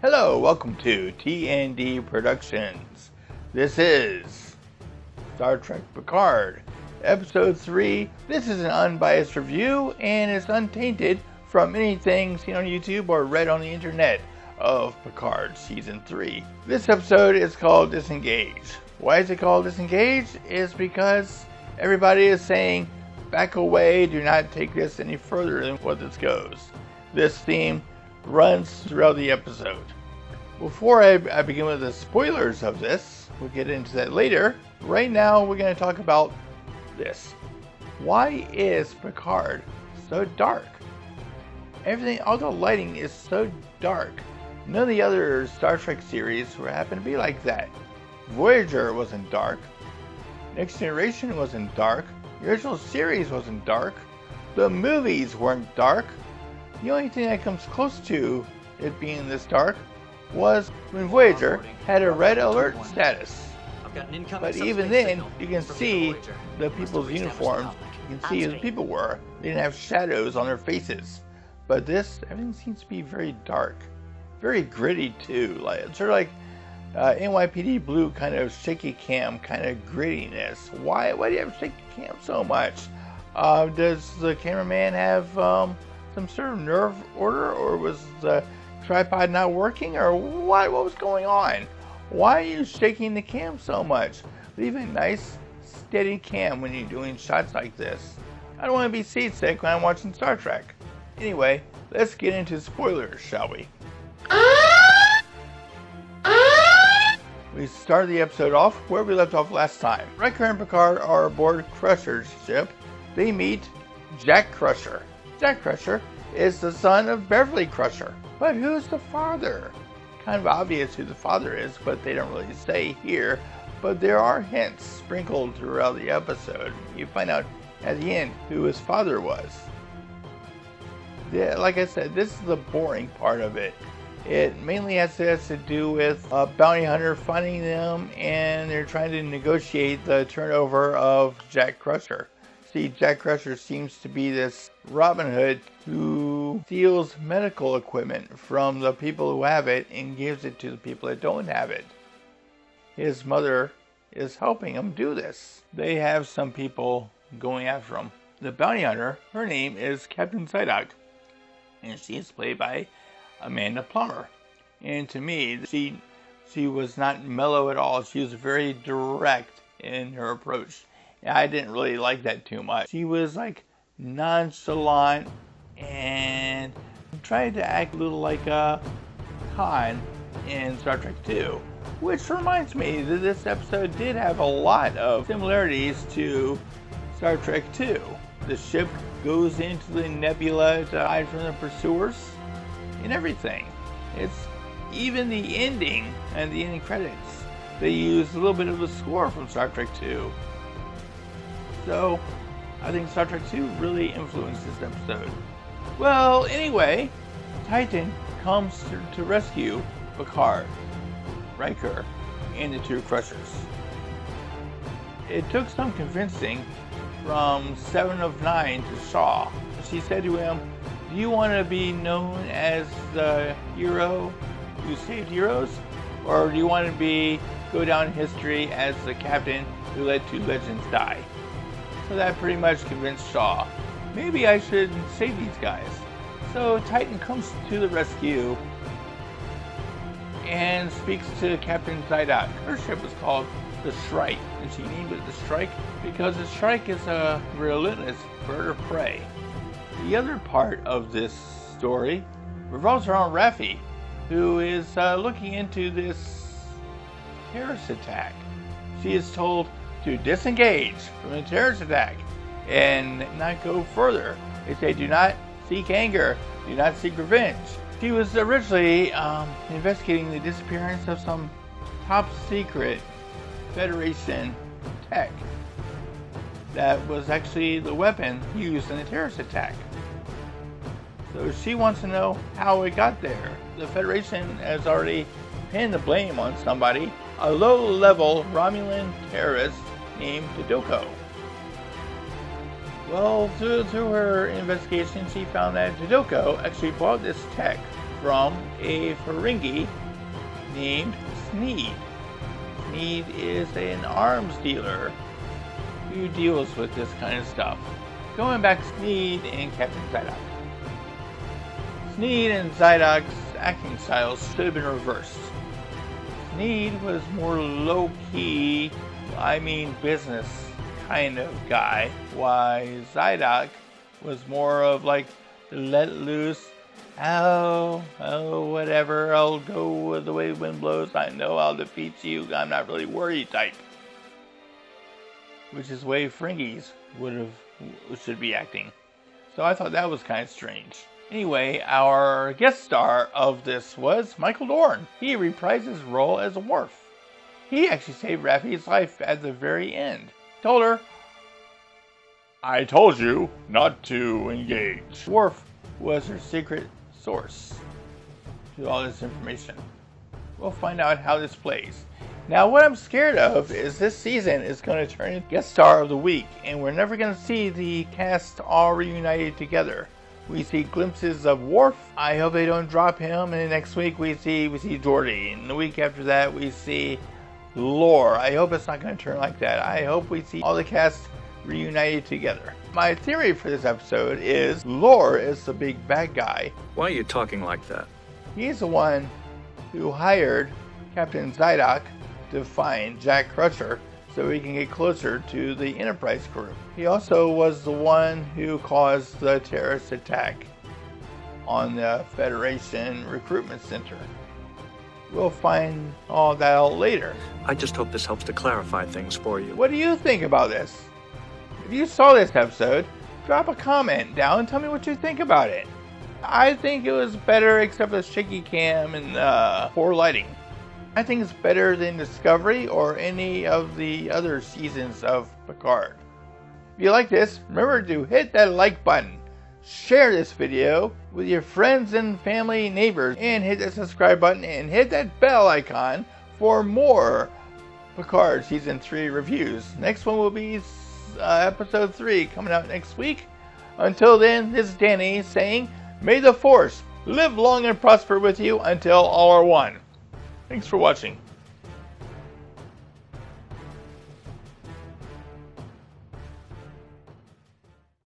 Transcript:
Hello, welcome to TND Productions. This is Star Trek Picard, Episode 3. This is an unbiased review and it's untainted from anything seen on YouTube or read on the internet of Picard Season 3. This episode is called Disengage. Why is it called Disengage? It's because everybody is saying, back away, do not take this any further than what this goes. This theme runs throughout the episode. Before I begin with the spoilers of this, we'll get into that later. Right now, we're going to talk about this. Why is Picard so dark? Everything, all the lighting is so dark. None of the other Star Trek series happen to be like that. Voyager wasn't dark. Next Generation wasn't dark. The original series wasn't dark. The movies weren't dark. The only thing that comes close to it being this dark was when Voyager had a red alert status. But even then, you can see the people's uniforms. You can see who the people were. They didn't have shadows on their faces. But this, everything seems to be very dark. Very gritty too. Like, it's sort of like NYPD Blue kind of shaky cam kind of grittiness. Why do you have shaky cam so much? Does the cameraman have some sort of nerve order, or was the tripod not working, or what was going on? Why are you shaking the cam so much? Leave a nice steady cam when you're doing shots like this. I don't want to be seasick when I'm watching Star Trek. Anyway, let's get into spoilers, shall we? We start the episode off where we left off last time. Riker and Picard are aboard Crusher's ship. They meet Jack Crusher. Jack Crusher is the son of Beverly Crusher. But who's the father? Kind of obvious who the father is, but they don't really say here. But there are hints sprinkled throughout the episode. You find out at the end who his father was. Yeah, like I said, this is the boring part of it. It mainly has to do with a bounty hunter finding them, and they're trying to negotiate the turnover of Jack Crusher. See, Jack Crusher seems to be this Robin Hood who steals medical equipment from the people who have it and gives it to the people that don't have it. His mother is helping him do this. They have some people going after him. The bounty hunter, her name is Captain Psyduck, and she is played by Amanda Plummer. And to me, she was not mellow at all. She was very direct in her approach. I didn't really like that too much. She was like nonchalant and tried to act a little like a Khan in Star Trek 2. Which reminds me that this episode did have a lot of similarities to Star Trek 2. The ship goes into the nebula to hide from the pursuers and everything. It's even the ending and the ending credits. They use a little bit of a score from Star Trek 2. So, I think Star Trek 2 really influenced this episode. Well, anyway, Titan comes to rescue Picard, Riker, and the two Crushers. It took some convincing from 7 of 9 to Shaw. She said to him, "Do you want to be known as the hero who saved heroes? Or do you want to go down in history as the captain who let two legends die?" So that pretty much convinced Shaw, maybe I should save these guys. So Titan comes to the rescue and speaks to Captain Psyduck. Her ship is called the Shrike, and she named it the Shrike because the Shrike is a relentless bird of prey. The other part of this story revolves around Raffi, who is looking into this terrorist attack. She is told to disengage from the terrorist attack and not go further. They say, do not seek anger, do not seek revenge. She was originally investigating the disappearance of some top secret Federation tech that was actually the weapon used in the terrorist attack. So she wants to know how it got there. The Federation has already pinned the blame on somebody, a low-level Romulan terrorist named Didoko. Well, through her investigation, she found that Didoko actually bought this tech from a Ferengi named Sneed. Sneed is an arms dealer who deals with this kind of stuff. Going back to Sneed and Captain Zydok. Sneed and Zydok's acting styles should have been reversed. Sneed was more low-key, business kind of guy, while Zydok was more of like the let loose, whatever, I'll go the way the wind blows, I know I'll defeat you, I'm not really worried type. Which is the way Ferengis should be acting. So I thought that was kind of strange. Anyway, our guest star of this was Michael Dorn. He reprised his role as Worf. He actually saved Raffi's life at the very end. Told her, I told you not to engage. Worf was her secret source to all this information. We'll find out how this plays. Now, what I'm scared of is this season is going to turn into guest star of the week, and we're never going to see the cast all reunited together. We see glimpses of Worf. I hope they don't drop him. And next week we see Geordi. And the week after that we see Lore. I hope it's not going to turn like that. I hope we see all the cast reunited together. My theory for this episode is Lore is the big bad guy. Why are you talking like that? He's the one who hired Captain Zydok to find Jack Crusher so he can get closer to the Enterprise crew. He also was the one who caused the terrorist attack on the Federation Recruitment Center. We'll find all that out later. I just hope this helps to clarify things for you. What do you think about this? If you saw this episode, drop a comment down and tell me what you think about it. I think it was better except for the shaky cam and poor lighting. I think it's better than Discovery or any of the other seasons of Picard. If you like this, remember to hit that like button, share this video with your friends and family, neighbors, and hit that subscribe button and hit that bell icon for more Picard Season 3 reviews. Next one will be Episode 3 coming out next week. Until then, this is Danny saying, may the Force live long and prosper with you until all are one. Thanks for watching.